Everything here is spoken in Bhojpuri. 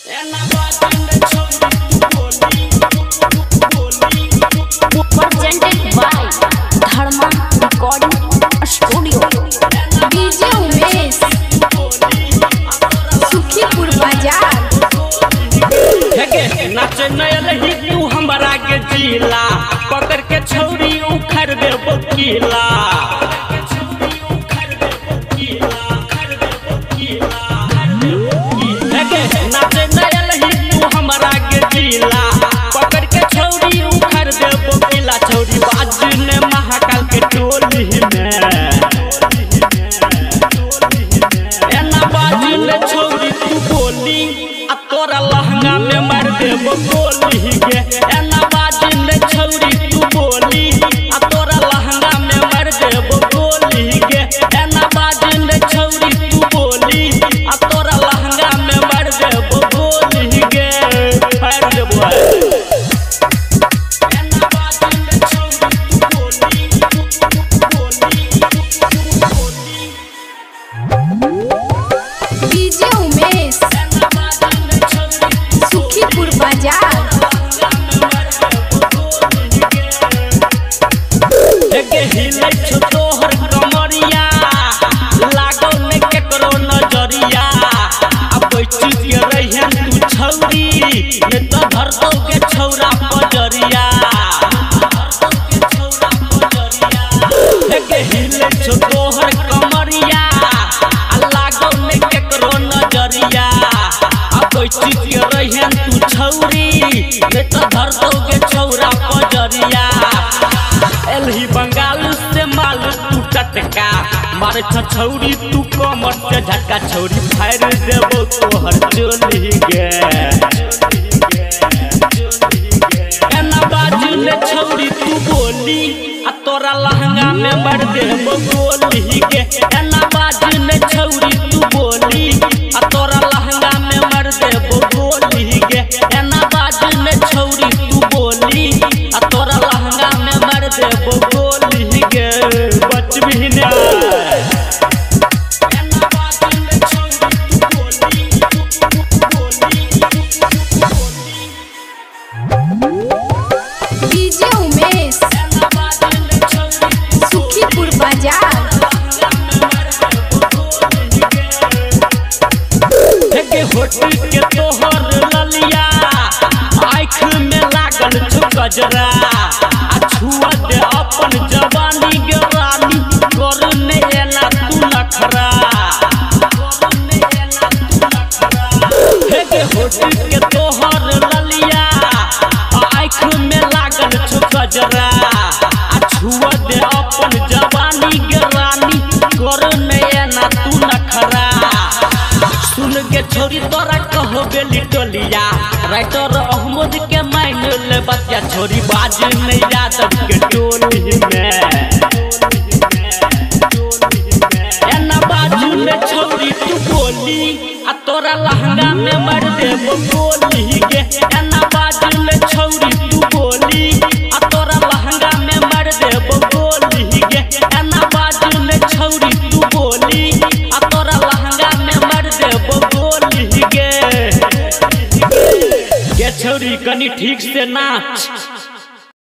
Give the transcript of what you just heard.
Presented by Dharma Recording Studio. DJ Umesh, Sukhipur बाजार। नाचे नयल ही तू हमारा के जिला पकड़ के छौरी उखड़ दे बकीला। नाचे नयल ही तू हमारा के जिला पकड़ के छौरी उखड़ दे बकीला। छौरी बाजू ने महाकाल के टोली में एना बाजू ने छौरी तू बोली आ तोरा लहंगा में मार देबो गोली गे। एना बाजू ने छौरी तू बोली आ तोरा लहंगा में मार देबो गोली गे। एना बाजू ने छौरी तू बोली आ तोरा लहंगा में मार देबो गोली गे। मार देबो एना बाजू ने छौरी तू बोली DJ Umesh, सुखीपुर बाजार। हिले छो तोहर कमरिया लागो ने केकरो नजरिया। अब बैठ के रहियन तू छौरी ने तो धर दो के छौरा पजरिया। हिले छो तोहर कमरिया लागो ने केकरो नजरिया। अब बैठ के रहियन तू छौरी ने तो धर दो के छौरा पजरिया। एलही बंगाल से माल तू टटका मारे छौरी तू कमर से झटका। छौरी फायर देबो तोहर चोली गे। एना बाजू ने छौरी तू बोली आ तोरा लहंगा में मार देबो गोली गे। एना बाजू ने छौरी तू बोली आ तोरा लहंगा में मार देबो गोली गे। एना बाजू ने छौरी तू बोली आ तोरा लहंगा में मार देबो गोली गे। बच भी ना एना बाजू ने छौरी तू बोली DJ Umesh, सुखीपुर बाजार। होट के तोहर ललिया आँख में लागल छो गजरा। आ छुआ दे अपन जवानी के रानी कर ने एना तू नखरा। होट के तोहर ललिया आँख में लागल छो गजरा। आ छुआ दे अपन जवानी के रानी कर ने एना तू नखरा। सुन के छोरी तोरा कहो बेली टोलिया राइटर अहमद के माइन ले बतिया। छोरी बाज नहीं यादव के टोली में एना बाजू ने छौरी तू बोली आ तोरा लहंगा में मार देबो गोली गे। एना बाजू ने छौरी तू बोली आ तोरा लहंगा में मार देबो गोली गे। एना बाजू ने छौरी तू बोली आ तोरा लहंगा में मार देबो गोली गे। छौरी कनी ठीक से नाच।